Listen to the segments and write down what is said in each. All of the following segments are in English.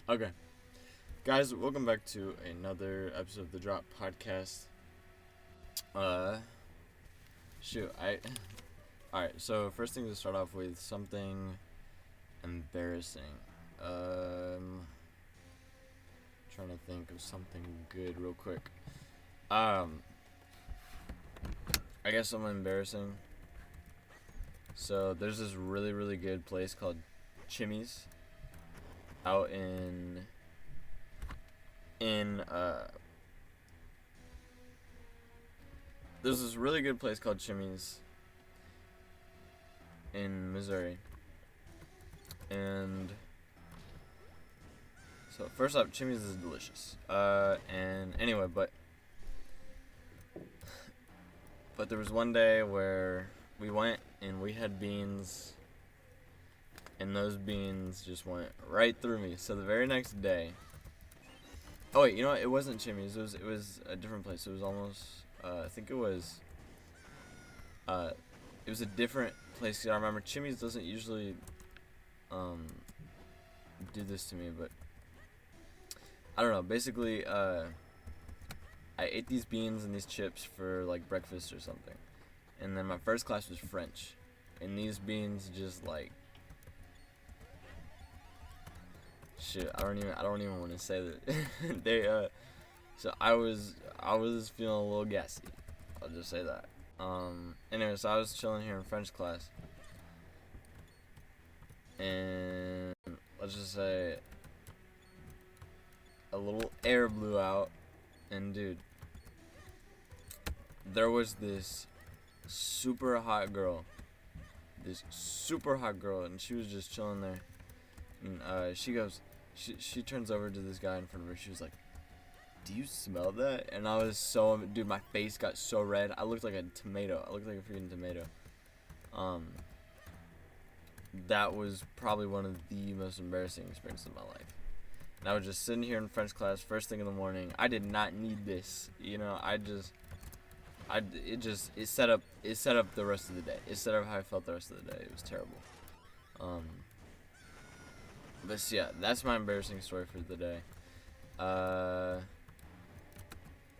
Okay, guys, welcome back to another episode of the Drop Podcast. Uh, shoot, all right. So first thing to start off with something embarrassing. Trying to think of something good real quick. I guess something embarrassing. So there's this really good place called Chimmy's out in there's this really good place called Chimmy's in Missouri. And so first up, Chimmy's is delicious. And anyway, but there was one day where we went and we had beans, and those beans just went right through me. So the very next day, oh wait, you know what? It wasn't Chimmy's. It was a different place. It was almost I think it was a different place. I remember Chimmy's doesn't usually do this to me, but I don't know. Basically, I ate these beans and these chips for like breakfast or something, and then my first class was French, and these beans just like shit. I don't even want to say that they. So I was feeling a little gassy. I'll just say that. Anyway, so I was chilling here in French class, and let's just say a little air blew out, and dude, there was this super hot girl, and she was just chilling there, and she turns over to this guy in front of her. She was like, "Do you smell that?" And I was dude, my face got so red. I looked like a tomato. I looked like a freaking tomato. That was probably one of the most embarrassing experiences of my life. And I was just sitting here in French class, first thing in the morning. I did not need this, it set up the rest of the day. It set up how I felt the rest of the day. It was terrible. But yeah, that's my embarrassing story for the day. Now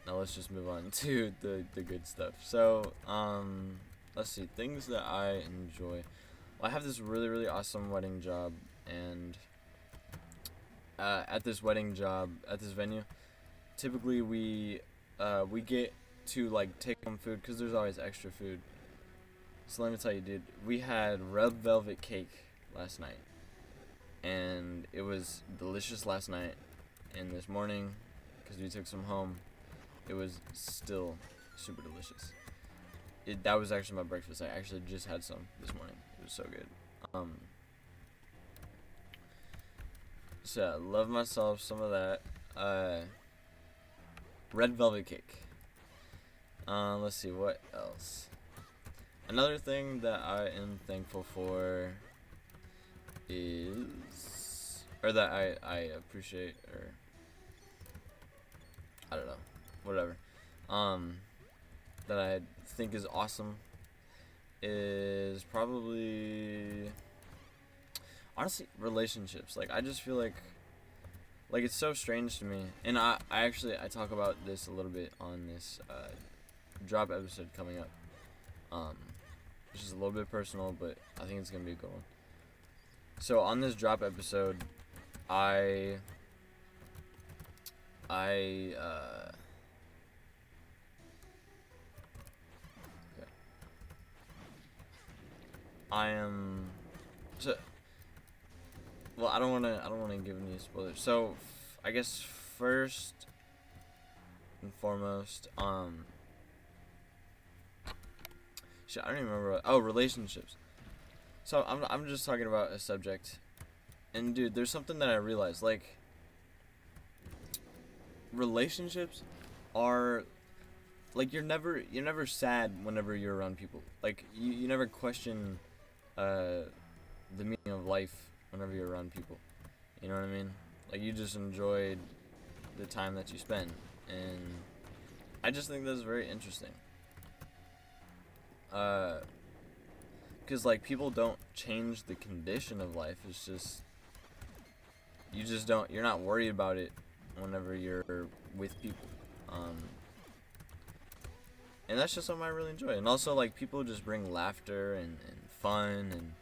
let's just move on to the good stuff. So, let's see, things that I enjoy. Well, I have this really awesome wedding job, and at this venue, typically we get to like take home food because there's always extra food. So let me tell you, dude, we had red velvet cake last night, and it was delicious last night. And this morning, because we took some home, it was still super delicious. That was actually my breakfast. I actually just had some this morning. It was so good. So I love myself some of that. Red velvet cake. Let's see what else. Another thing that I am thankful for or that I appreciate, or I don't know, whatever. That I think is awesome is probably honestly relationships. Like I just feel like it's so strange to me, and I talk about this a little bit on this drop episode coming up. Which is a little bit personal, but I think it's gonna be a good one. So on this drop episode, I am so well. I don't want to give any spoilers. So I guess first and foremost, shit, I don't even remember. Relationships. So I'm just talking about a subject, and dude, there's something that I realized. Like, relationships are like you're never sad whenever you're around people. Like you never question the meaning of life whenever you're around people. You know what I mean? Like you just enjoyed the time that you spend, and I just think that's very interesting. Because like people don't change the condition of life. It's just you're not worried about it whenever you're with people. And that's just something I really enjoy. And also, like, people just bring laughter and fun and,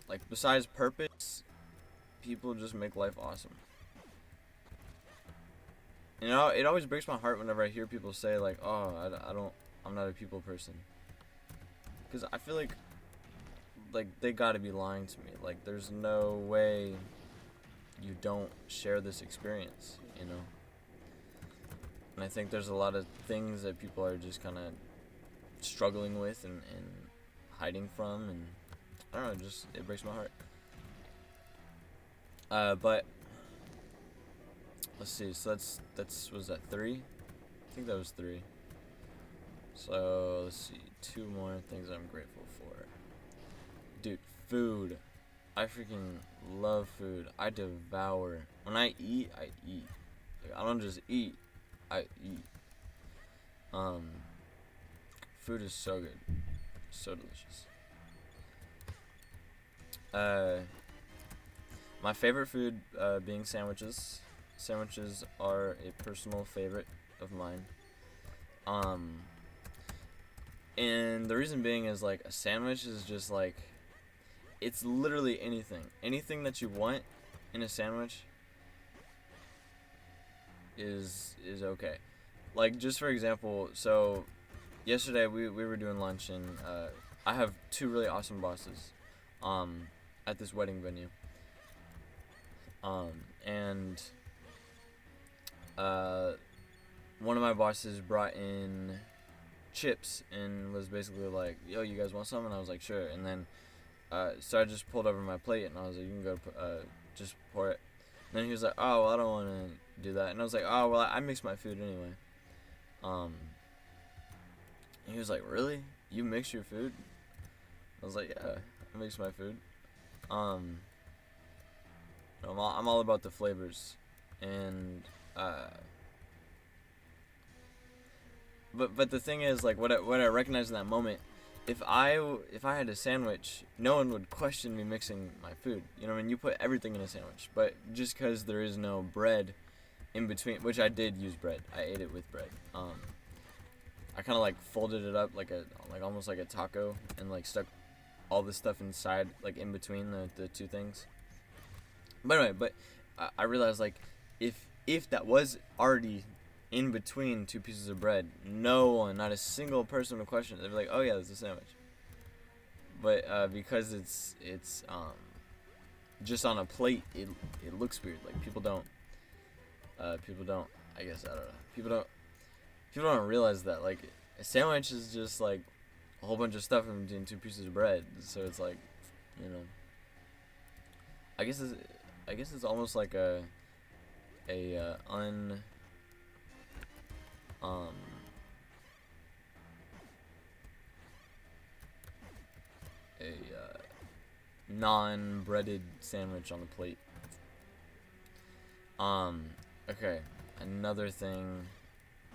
like, besides purpose, people just make life awesome. You know, it always breaks my heart whenever I hear people say, like, oh, I'm not a people person. Because I feel like they gotta be lying to me. Like, there's no way you don't share this experience, you know? And I think there's a lot of things that people are just kind of struggling with and hiding from, and I don't know, just, it breaks my heart. But let's see, so was that 3? I think that was 3. So, let's see, 2 more things I'm grateful for. Dude, food. I freaking love food. I devour. When I eat, I eat. Like, I don't just eat, I eat. Food is so good. So delicious. My favorite food being sandwiches. Sandwiches are a personal favorite of mine. And the reason being is, like, a sandwich is just, like, it's literally anything. Anything that you want in a sandwich is okay. Like, just for example, so yesterday we were doing lunch, and I have 2 really awesome bosses at this wedding venue. And one of my bosses brought in chips and was basically like, yo, you guys want some? And I was like, sure. And then so I just pulled over my plate, and I was like, you can go just pour it. And then he was like, oh, well, I don't want to do that. And I was like, oh, well, I mix my food anyway. He was like, really? You mix your food? I was like, yeah, I mix my food. I'm all about the flavors, and but the thing is, like, what I recognized in that moment, if I had a sandwich, no one would question me mixing my food. You know what I mean? You put everything in a sandwich, but just because there is no bread in between, which I did use bread, I ate it with bread. I kind of like folded it up like almost like a taco, and like stuck all this stuff inside, like in between the 2 things. But anyway, I realized, like, if that was already in between 2 pieces of bread, no one, not a single person would question it. They'd be like, oh yeah, that's a sandwich. But because it's just on a plate, it looks weird. Like, people don't I guess, I don't know, people don't realize that, like, a sandwich is just like a whole bunch of stuff in between 2 pieces of bread. So it's like, you know, I guess it's almost like a non-breaded sandwich on the plate. Okay, another thing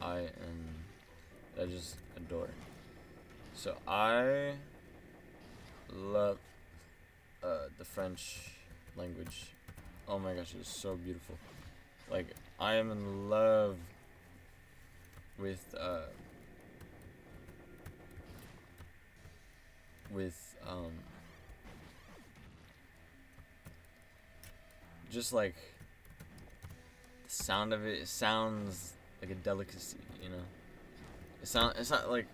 I just adore. So I love the French language. Oh my gosh, it's so beautiful. Like, I am in love with just like the sound of it. It sounds like a delicacy, you know. It's not like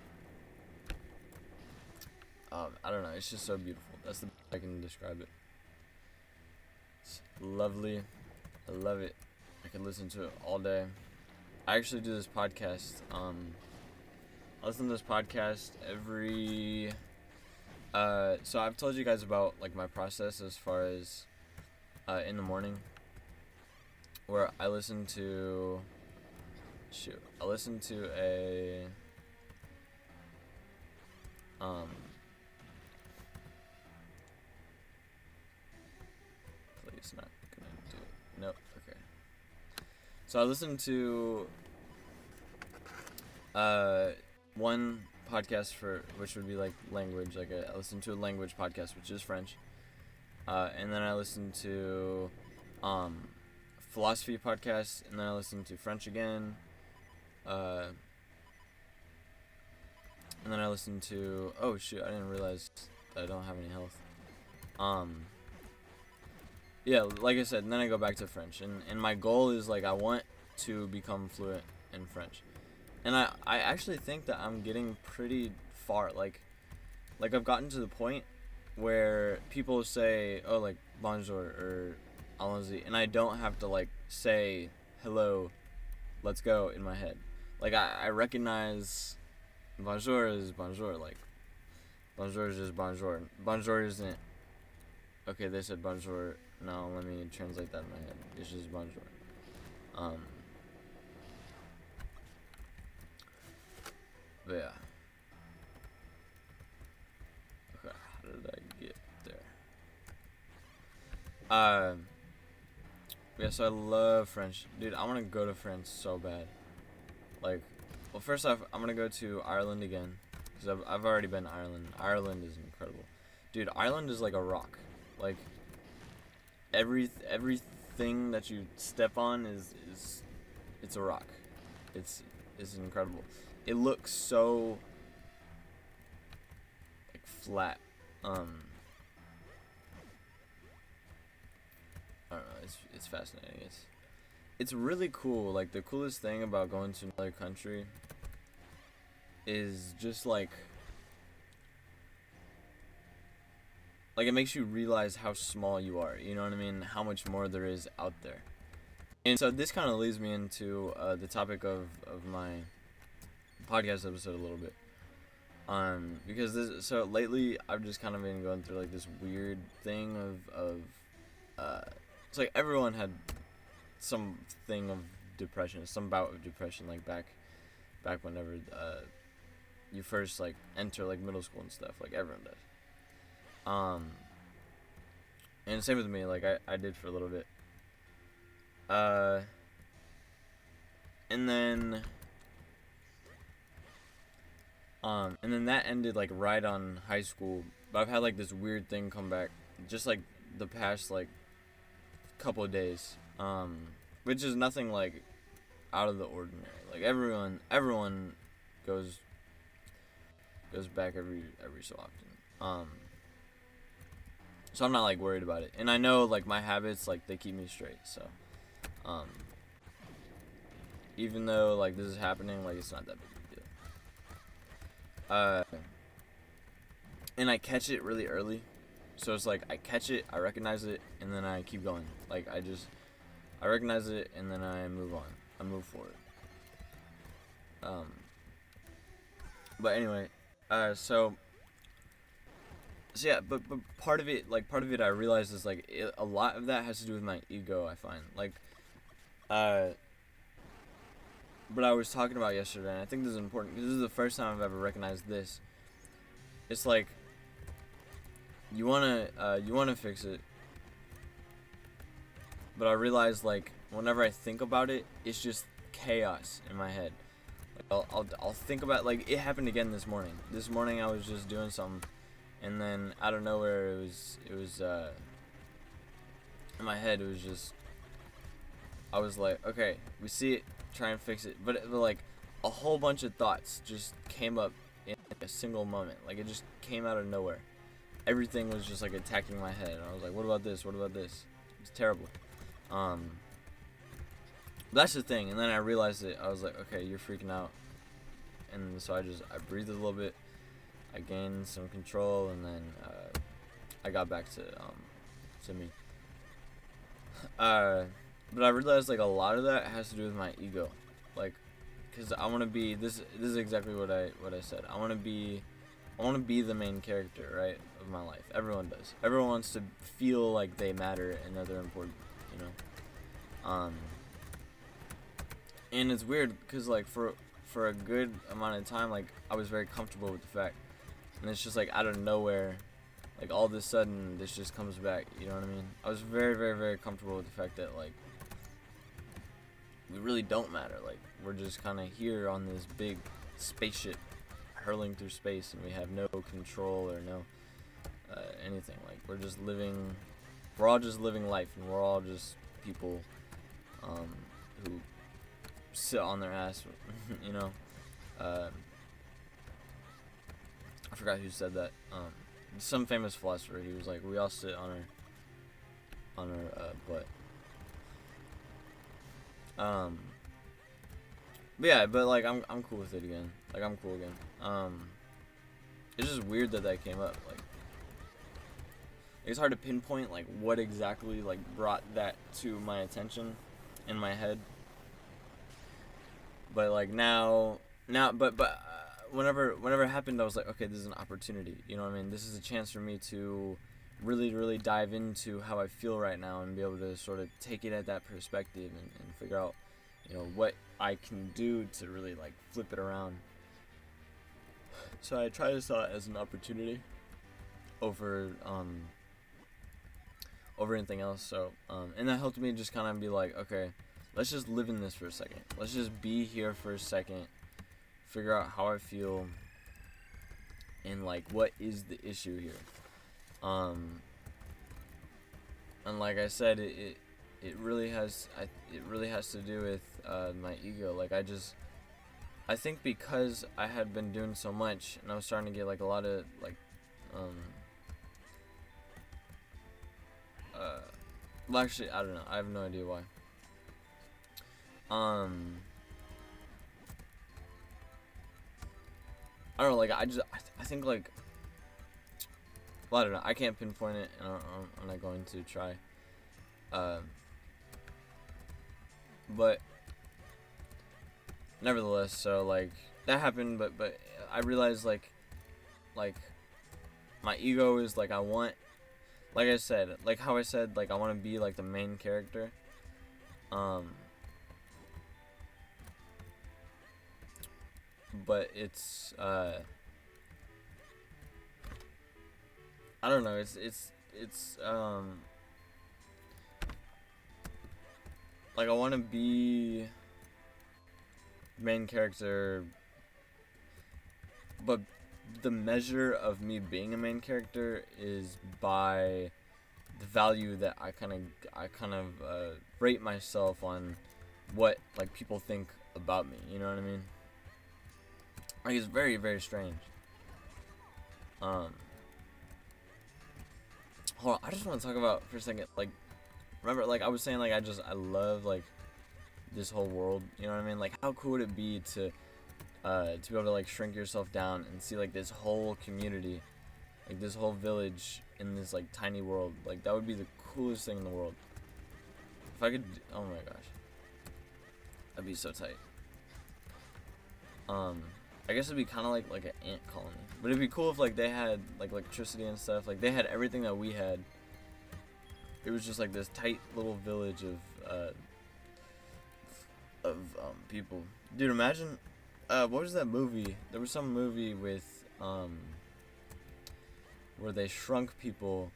I don't know. It's just so beautiful. That's the best I can describe it. It's lovely. I love it. I could listen to it all day. I actually do this podcast. I listen to this podcast every. So I've told you guys about, like, my process as far as in the morning, where I listen to. I listen to a. Please, not gonna do it. Nope. Okay. So I listen to one podcast which would be like language. Like, I listen to a language podcast, which is French, and then I listen to philosophy podcasts, and then I listen to French again, and then I listen to, oh shoot, I didn't realize that I don't have any health. Yeah, like I said, and then I go back to French, and my goal is, like, I want to become fluent in French, and I actually think that I'm getting pretty far, like I've gotten to the point where people say, oh, like, bonjour, or allons-y, and I don't have to, like, say, hello, let's go, in my head. Like, I recognize bonjour is bonjour, like, bonjour is just bonjour. Bonjour isn't, okay, they said bonjour, no, let me translate that in my head. It's just bonjour. But yeah. Okay, how did I get there? Yeah, so I love French. Dude, I want to go to France so bad. Like, well, first off, I'm going to go to Ireland again. Because I've already been to Ireland. Ireland is incredible. Dude, Ireland is like a rock. Like, everything that you step on is it's a rock. It's incredible. It looks so, like, flat. I don't know. It's fascinating. It's really cool. Like, the coolest thing about going to another country is just like it makes you realize how small you are, you know what I mean? How much more there is out there. And so this kind of leads me into the topic of my podcast episode a little bit. Because lately I've just kind of been going through, like, this weird thing of it's like everyone had some thing of depression, some bout of depression, like back whenever you first, like, enter, like, middle school and stuff, like everyone does. And same with me, like, I did for a little bit. And then that ended, like, right on high school. But I've had, like, this weird thing come back, just, like, the past, like, couple of days. Which is nothing, like, out of the ordinary. Like, everyone goes back every so often. So I'm not, like, worried about it. And I know, like, my habits, like, they keep me straight. So, even though, like, this is happening, like, it's not that big of a deal. And I catch it really early. So it's like, I catch it, I recognize it, and then I keep going. Like, I recognize it, and then I move on. I move forward. But anyway, so yeah, but part of it I realized is, like, a lot of that has to do with my ego, I find. Like, but I was talking about yesterday, and I think this is important, because this is the first time I've ever recognized this. It's like, you wanna fix it, but I realize, like, whenever I think about it, it's just chaos in my head. Like, I'll think about, like, it happened again this morning. This morning I was just doing something, and then out of nowhere it was in my head, it was just, I was like, okay, we see it, try and fix it, but like, a whole bunch of thoughts just came up in, like, a single moment. Like, it just came out of nowhere. Everything was just, like, attacking my head, and I was like, what about this, what about this? It's terrible. That's the thing. And then I realized it. I was like, okay, you're freaking out. And so I breathed a little bit, I gained some control, and then I got back to me. But I realized, like, a lot of that has to do with my ego, like, because I want to be, this is exactly what I said. I want to be the main character, right, of my life. Everyone does. Everyone wants to feel like they matter and that they're important, you know. And it's weird because, like, for a good amount of time, like, I was very comfortable with the fact, and it's just, like, out of nowhere, like, all of a sudden this just comes back, you know what I mean? I was very, very, very comfortable with the fact that, like, we really don't matter. Like, we're just kind of here on this big spaceship hurling through space, and we have no control or no anything. Like, we're just living we're all just living life, and we're all just people who sit on their ass, you know. I forgot who said that. Some famous philosopher. He was like, we all sit on our butt. But yeah, but like I'm cool with it again. Like I'm cool again. It's just weird that came up. Like it's hard to pinpoint like what exactly like brought that to my attention in my head. But like now, whenever it happened, I was like, okay, this is an opportunity. You know what I mean? This is a chance for me to really dive into how I feel right now and be able to sort of take it at that perspective and figure out, you know, what I can do to really like flip it around. So I try to saw it as an opportunity over anything else. So and that helped me just kind of be like, okay, let's just live in this for a second. Let's just be here for a second, figure out how I feel, and like what is the issue here. And like I said, it really has to do with my ego. Like I think because I had been doing so much and I was starting to get like a lot of like well, actually, I don't know. I have no idea why. I don't know, like, I think, like, well, I don't know, I can't pinpoint it, and I'm not going to try, but, nevertheless, so, like, that happened, but I realized, like, my ego is, like, like I said, like how I said, like, I want to be, like, the main character, but it's I don't know, it's like I want to be main character, but the measure of me being a main character is by the value that I kind of rate myself on what like people think about me, you know what I mean? Like, it's very, very strange. Hold on, I just want to talk about for a second, like, remember, like, I was saying, like, I love, like, this whole world, you know what I mean? Like, how cool would it be to be able to, like, shrink yourself down and see, like, this whole community, like, this whole village in this, like, tiny world? Like, that would be the coolest thing in the world. If I could, oh my gosh. That'd be so tight. I guess it'd be kind of like an ant colony, but it'd be cool if like they had like electricity and stuff. Like they had everything that we had. It was just like this tight little village of people. Dude, imagine what was that movie? There was some movie with where they shrunk people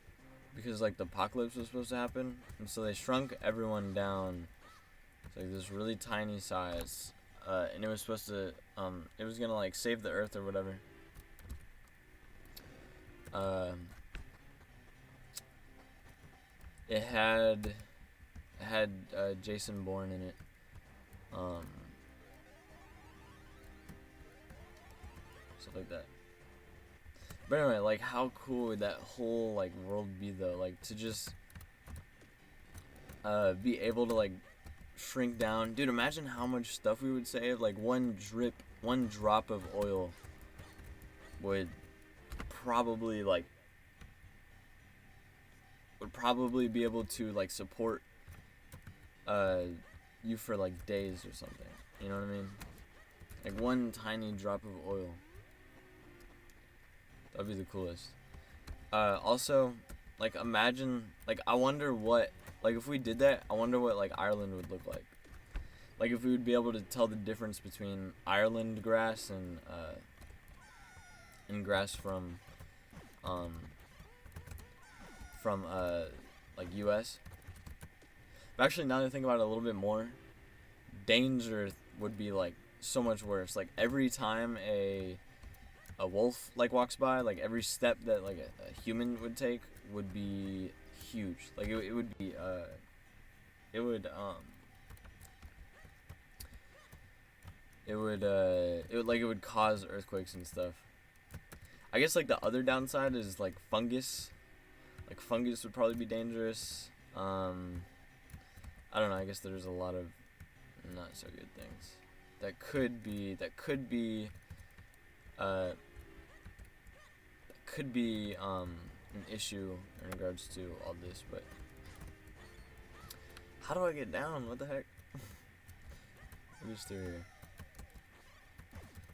because like the apocalypse was supposed to happen, and so they shrunk everyone down to like this really tiny size. And it was supposed to, it was gonna like save the earth or whatever. It had Jason Bourne in it. Stuff like that. But anyway, like, how cool would that whole like world be though? Like to just be able to like shrink down. Dude, imagine how much stuff we would save. Like one drop of oil would probably be able to like support you for like days or something. You know what I mean? Like one tiny drop of oil. That'd be the coolest. Also, like imagine, like I wonder what, like if we did that, I wonder what like Ireland would look like. Like if we would be able to tell the difference between Ireland grass and grass from like US. But actually, now that I think about it a little bit more, danger would be like so much worse. Like every time a wolf like walks by, like every step that like a human would take would be huge. Like it would be it would it would cause earthquakes and stuff. I guess like the other downside is like fungus. Like fungus would probably be dangerous. I don't know. I guess there's a lot of not so good things that could be an issue in regards to all this. But how do I get down? What the heck? I'm just through here.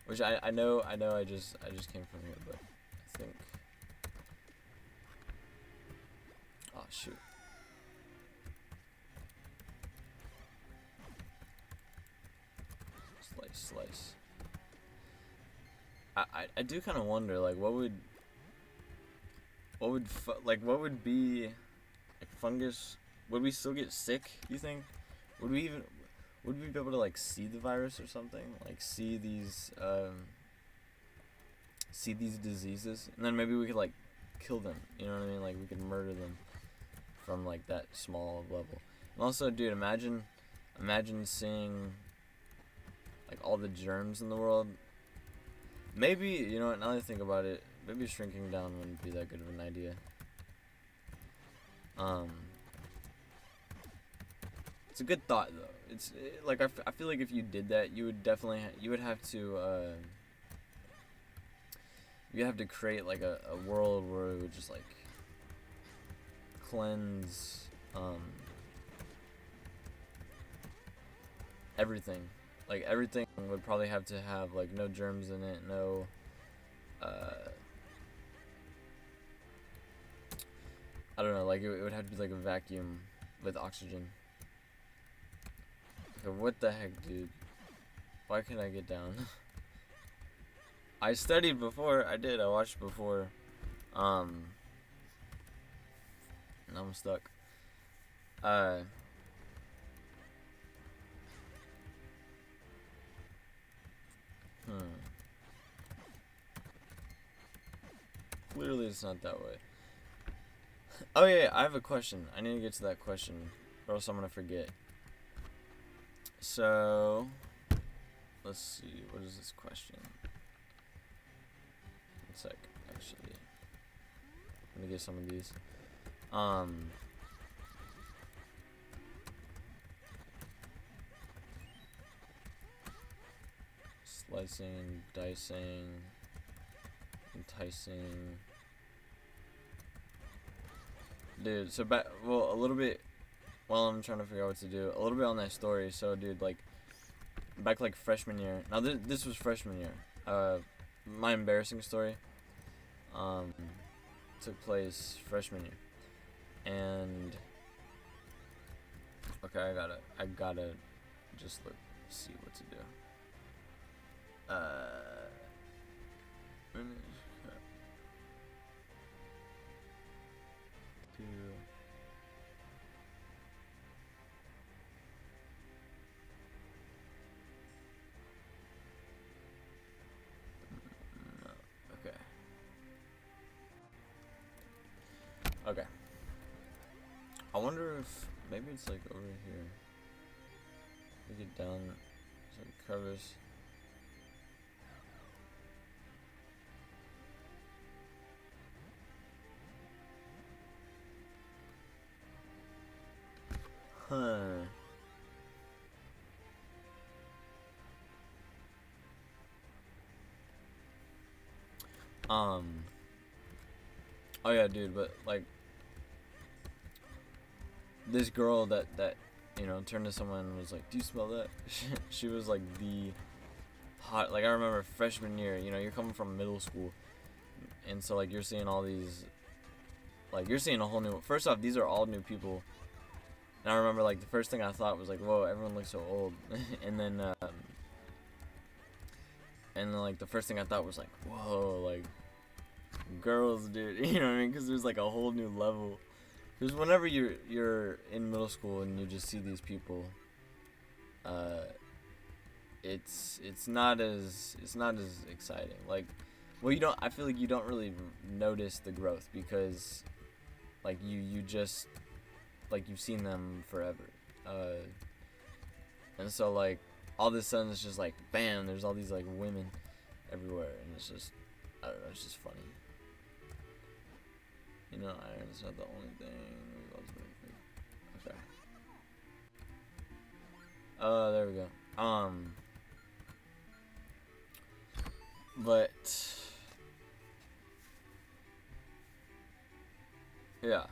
Which I know I just came from here, but I think, oh shoot. Slice. I do kind of wonder, like, what would be like fungus? Would we still get sick, you think? Would we be able to like see the virus or something? Like see these diseases, and then maybe we could like kill them, you know what I mean? Like we could murder them from like that small level. And also, dude, imagine seeing like all the germs in the world. Maybe, you know what, now that I think about it, maybe shrinking down wouldn't be that good of an idea. It's a good thought though. It's like I feel like if you did that, you would definitely you'd have to create like a world where it would just like cleanse everything. Like everything would probably have to have like no germs in it, no I don't know, like it would have to be like a vacuum with oxygen. Okay, what the heck, dude? Why can't I get down? I studied before, I watched before. Now I'm stuck. Clearly it's not that way. Oh yeah, I have a question. I need to get to that question, or else I'm gonna forget. So, let's see. What is this question? One sec, actually. Let me get some of these. Slicing, dicing, enticing. Dude, so a little bit, while I'm trying to figure out what to do, a little bit on that story. So, dude, like, back like freshman year. Now, this was freshman year. My embarrassing story, took place freshman year. And, okay, I gotta just see what to do. Okay. I wonder if maybe it's like over here. We get down, it's like crevice. Huh. Oh yeah, dude, but like this girl that you know turned to someone and was like, "Do you smell that?" She was like the hot. Like I remember freshman year. You know, you're coming from middle school, and so like you're seeing all these. Like you're seeing a whole new. First off, these are all new people. And I remember like the first thing I thought was like, "Whoa, everyone looks so old," and then like the first thing I thought was like, "Whoa, like girls, dude," you know what I mean? Because there's like a whole new level. Because whenever you're in middle school and you just see these people, it's not as exciting. Like, well, I feel like you don't really notice the growth because, like you just like you've seen them forever, and so like all of a sudden it's just like bam, there's all these like women everywhere, and it's just, I don't know, it's just funny. You know, iron's not the only thing. Okay. There we go. But yeah.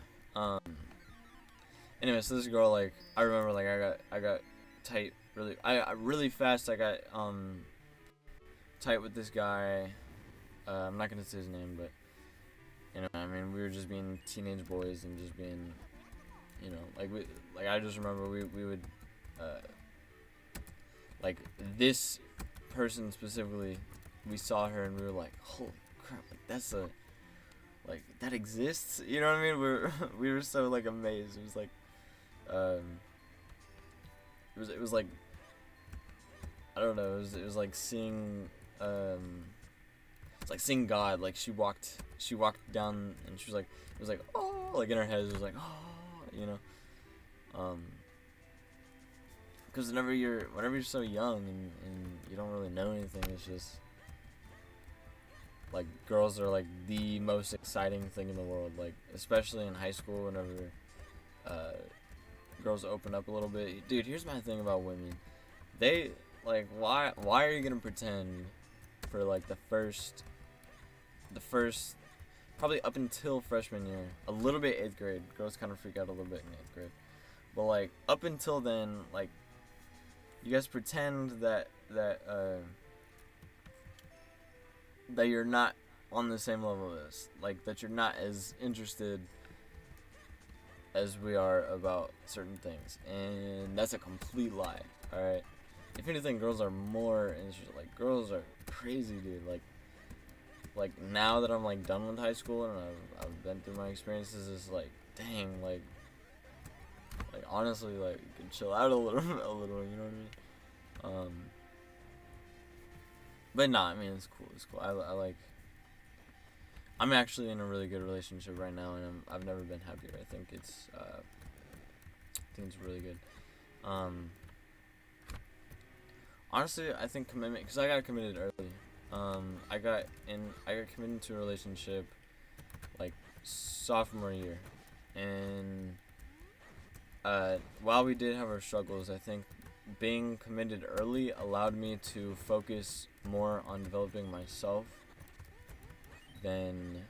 Anyway, so this girl, like, I remember, like, I got tight I really fast. I got tight with this guy. I'm not gonna say his name, but you know, I mean, we were just being teenage boys and just being, you know, like I just remember we would, like, this person specifically, we saw her and we were like, holy crap, like that exists, you know what I mean? We were so like amazed. It was like, it was like, I don't know, it was like seeing, it's like seeing God. Like she walked down and she was like, it was like, oh, like in her head it was like, oh, you know, because whenever you're so young and you don't really know anything, it's just like girls are like the most exciting thing in the world. Like especially in high school, whenever girls open up a little bit. Dude, here's my thing about women. They like, why are you gonna pretend for like the first probably up until freshman year, a little bit 8th grade. Girls kind of freak out a little bit in 8th grade, but like up until then, like you guys pretend that you're not on the same level as us, like that you're not as interested as we are about certain things, and that's a complete lie. All right, if anything, girls are more interested. Like girls are crazy, dude. Like now that I'm like done with high school and I've been through my experiences, it's like, dang, like honestly, like you can chill out a little, you know what I mean? But nah, I mean it's cool. I like. I'm actually in a really good relationship right now, and I've never been happier. I think it's really good. Honestly, I think commitment, because I got committed early. I got committed to a relationship like sophomore year, and while we did have our struggles, I think being committed early allowed me to focus more on developing myself than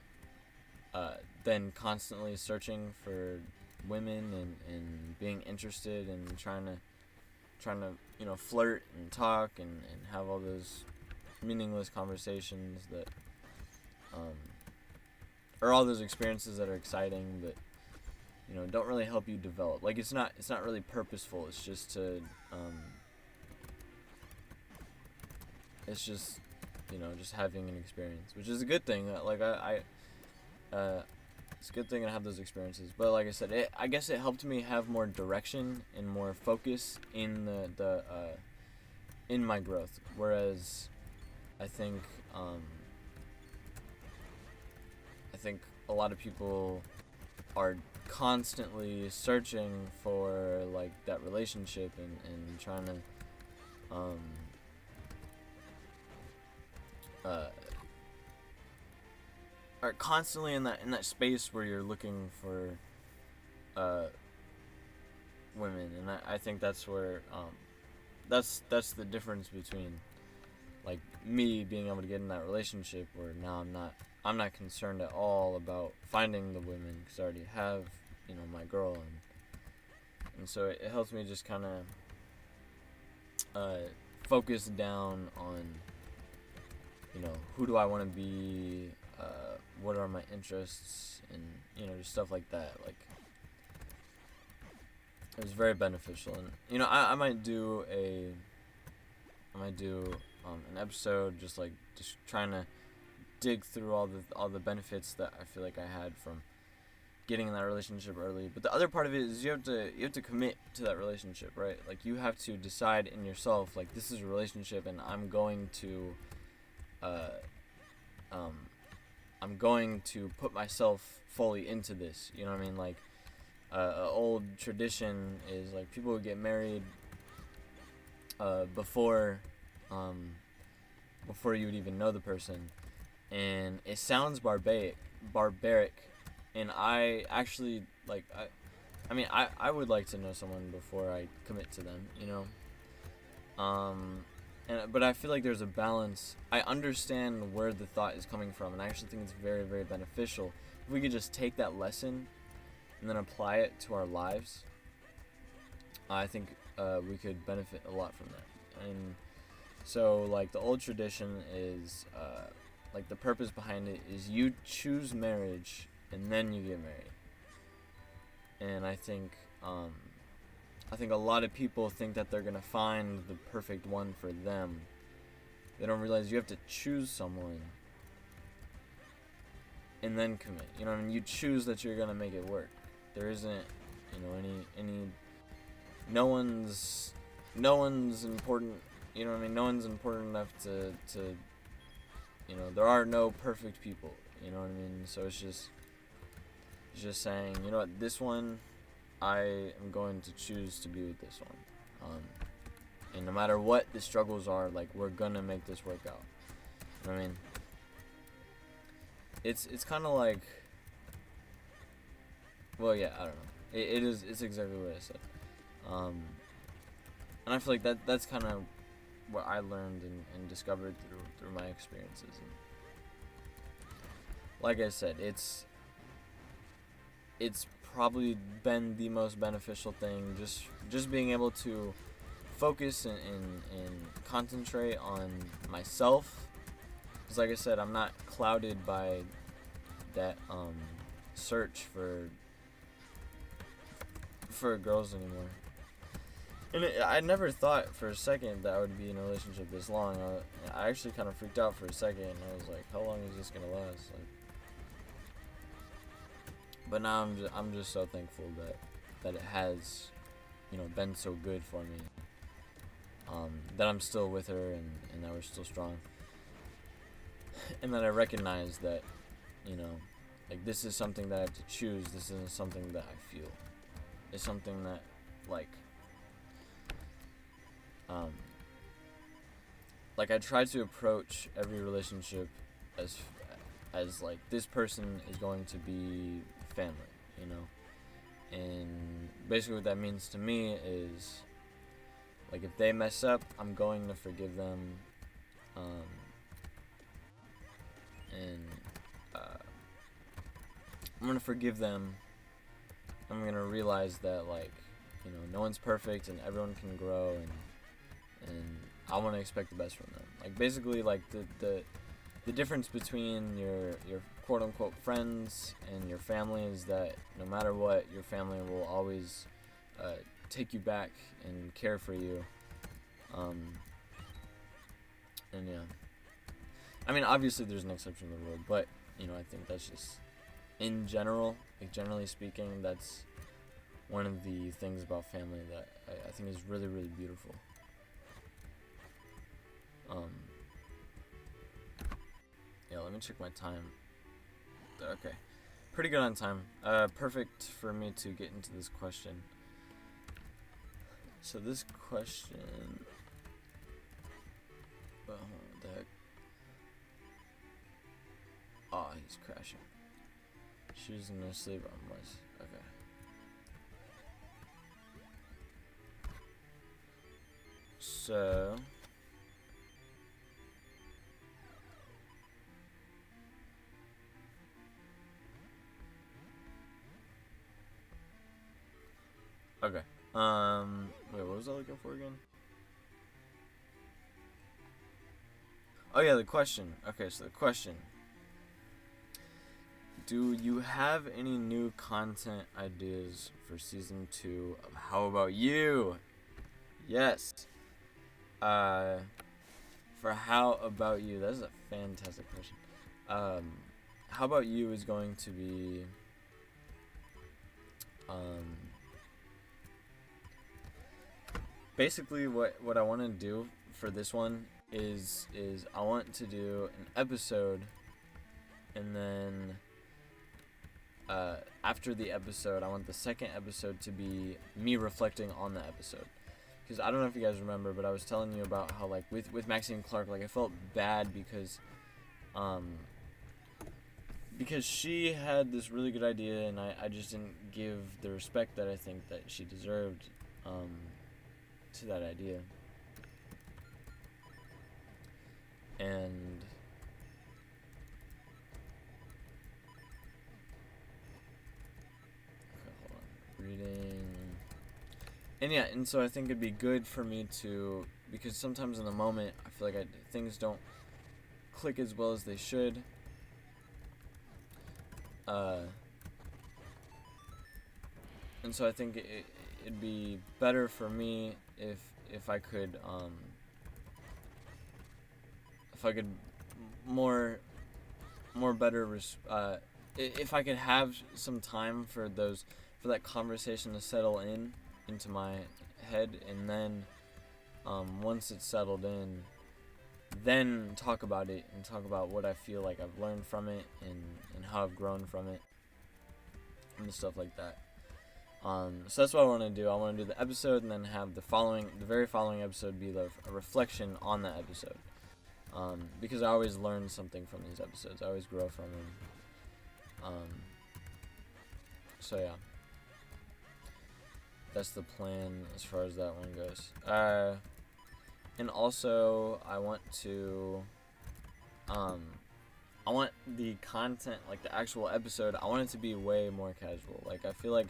constantly searching for women and being interested and trying to you know, flirt and talk and have all those meaningless conversations that or all those experiences that are exciting but, you know, don't really help you develop. Like it's not really purposeful. It's just to it's just, you know, just having an experience, which is a good thing. Like it's a good thing to have those experiences. But like I said, I guess it helped me have more direction and more focus in the in my growth. Whereas I think a lot of people are constantly searching for like that relationship and trying to are constantly in that space where you're looking for women, and I think that's where that's the difference between like me being able to get in that relationship where now I'm not concerned at all about finding the women because I already have, you know, my girl, and so it helps me just kind of focus down on, you know, who do I want to be, what are my interests, and, you know, just stuff like that. Like it was very beneficial, and, you know, I might do an episode just trying to dig through all the benefits that I feel like I had from getting in that relationship early. But the other part of it is you have to commit to that relationship, right? Like you have to decide in yourself, like, this is a relationship and I'm going to I'm going to put myself fully into this. You know what I mean? Like, a old tradition is like people would get married before you would even know the person, and it sounds barbaric, and I actually like I would like to know someone before I commit to them, you know. But I feel like there's a balance. I understand where the thought is coming from, and I actually think it's very, very beneficial if we could just take that lesson and then apply it to our lives. I think we could benefit a lot from that. And so, like, the old tradition is, like, the purpose behind it is you choose marriage and then you get married. And I think a lot of people think that they're gonna find the perfect one for them. They don't realize you have to choose someone and then commit. You know what I mean? You choose that you're gonna make it work. There isn't, you know, any no one's important. You know what I mean? No one's important enough to you know, there are no perfect people. You know what I mean? So it's just saying, you know what, this one, I am going to choose to be with this one. And no matter what the struggles are, like, we're gonna make this work out. You know what I mean? It's kind of like, well, yeah, I don't know. It's exactly what I said. And I feel like that's kind of what I learned and discovered through my experiences. And like I said, it's probably been the most beneficial thing, just being able to focus and concentrate on myself. Because like I said, I'm not clouded by that search for girls anymore. And I never thought for a second that I would be in a relationship this long. I actually kind of freaked out for a second, and I was like, how long is this gonna last? Like, but now I'm just so thankful that it has, you know, been so good for me. That I'm still with her and that we're still strong. And that I recognize that, you know, like, this is something that I have to choose. This isn't something that I feel. It's something that, like I try to approach every relationship as like, this person is going to be family, you know. And basically what that means to me is, like, if they mess up, I'm going to forgive them, and I'm gonna forgive them. I'm gonna realize that, like, you know, no one's perfect and everyone can grow, and I want to expect the best from them. Like, basically, like, the difference between your quote unquote friends and your family is that no matter what, your family will always take you back and care for you. And yeah, I mean, obviously there's an exception to the rule, but, you know, I think that's just, in general, like, generally speaking, that's one of the things about family that I think is really, really beautiful. Yeah, let me check my time. Okay, pretty good on time. Perfect for me to get into this question. So this question, what the heck? Oh, he's crashing. She's gonna sleep on was. Okay. So okay. Wait, what was I looking for again? Oh yeah, the question. Okay, so the question. Do you have any new content ideas for season 2 of How About You? Yes. For How About You, that's a fantastic question. How About You is going to be basically what I want to do for this one is I want to do an episode and then after the episode, I want the second episode to be me reflecting on the episode. Because I don't know if you guys remember, but I was telling you about how, like, with Maxine Clark, like, I felt bad because she had this really good idea, and I just didn't give the respect that I think that she deserved to that idea. And reading. And yeah, and so I think it'd be good for me to, because sometimes in the moment I feel like things don't click as well as they should. And so I think it'd be better for me if I could more better if I could have some time for that conversation to settle into my head, and then once it's settled in, then talk about it and talk about what I feel like I've learned from it and how I've grown from it and stuff like that. So that's what I want to do. I want to do the episode and then have the very following episode be a reflection on that episode. Because I always learn something from these episodes. I always grow from them. So yeah. That's the plan as far as that one goes. And also I want the content, like the actual episode, I want it to be way more casual. Like, I feel like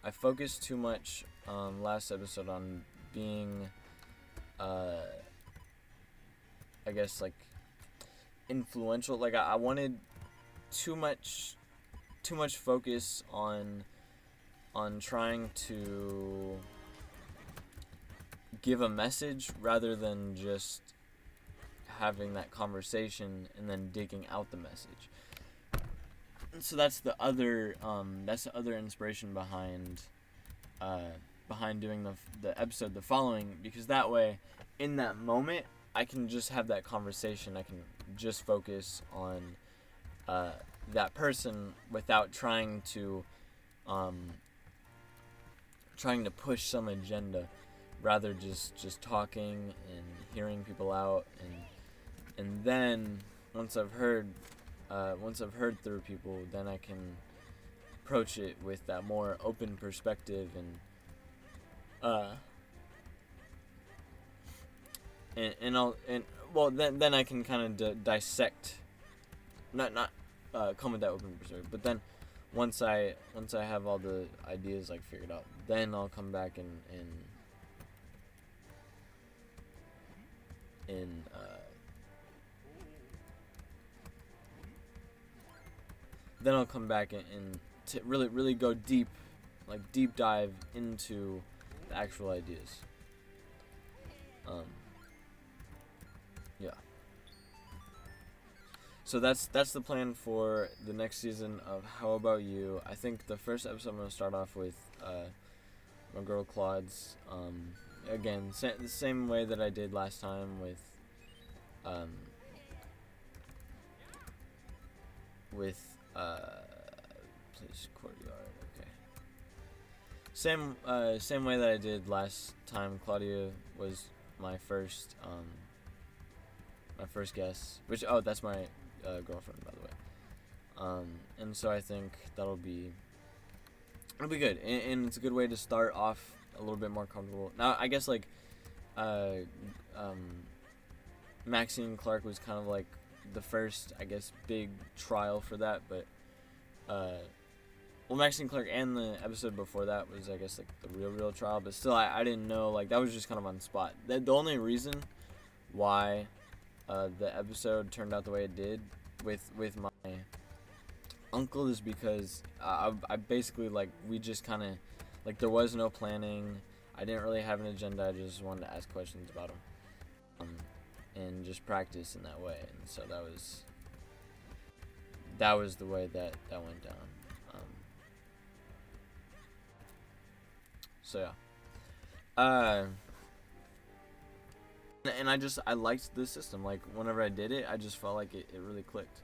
I focused too much last episode on being I guess, like, influential. Like, I wanted too much focus on trying to give a message rather than just having that conversation and then digging out the message. So that's the other inspiration behind doing the episode the following, because that way in that moment I can just have that conversation. I can just focus on that person without trying to push some agenda, rather just talking and hearing people out, and then once I've heard through people, then I can approach it with that more open perspective then I can kind of dissect, not come with that open perspective, but then once I have all the ideas like figured out, then I'll come back and then I'll come back and really go deep dive into the actual ideas. Yeah. So that's the plan for the next season of How About You. I think the first episode I'm going to start off with my girl Claude's. Again, the same way that I did last time with Place Courtyard. Okay. Same way that I did last time. Claudia was my first guest, which that's my girlfriend, by the way. And so I think it'll be good, and it's a good way to start off a little bit more comfortable. Now, I guess, like, Maxine Clark was kind of like the first, I guess, big trial for that, but Maxine Clark and the episode before that was, I guess, like the real trial, but still, I didn't know, like, that was just kind of on the spot. The only reason why the episode turned out the way it did with my uncle is because I basically, like, we just kind of, like, there was no planning. I didn't really have an agenda. I just wanted to ask questions about him, and just practice in that way. And so that was the way that went down. So yeah. And I liked the system. Like, whenever I did it, I just felt like it really clicked.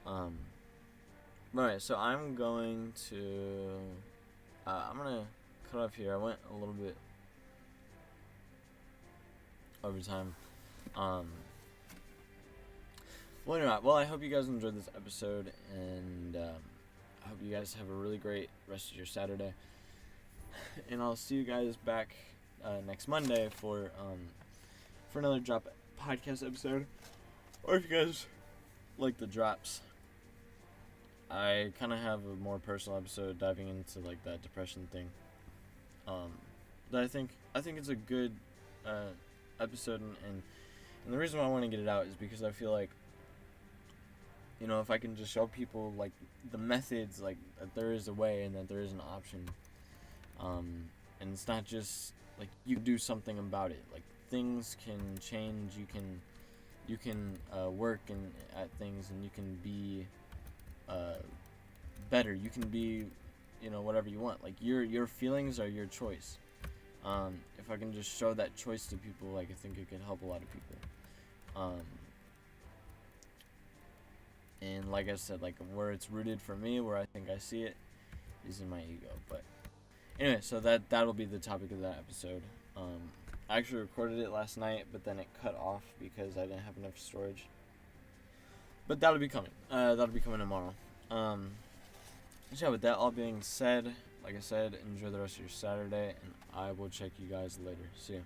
Alright, so I'm going to, I'm gonna cut off here. I went a little bit over time. Well, anyway, I hope you guys enjoyed this episode, and I hope you guys have a really great rest of your Saturday. And I'll see you guys back next Monday for another drop podcast episode. Or if you guys like the drops, I kind of have a more personal episode diving into like that depression thing. That I think it's a good episode, and the reason why I want to get it out is because I feel like, you know, if I can just show people like the methods, like that there is a way and that there is an option, and it's not just like you do something about it. Like things can change. You can work at things, and you can be better. You can be, you know, whatever you want. Like your feelings are your choice. If I can just show that choice to people, like I think it could help a lot of people. And like I said, like where it's rooted for me, where I think I see it, is in my ego. But anyway, so that'll be the topic of that episode. I actually recorded it last night, but then it cut off because I didn't have enough storage. But that'll be coming. That'll be coming tomorrow. So yeah, with that all being said, like I said, enjoy the rest of your Saturday, and I will check you guys later. See ya.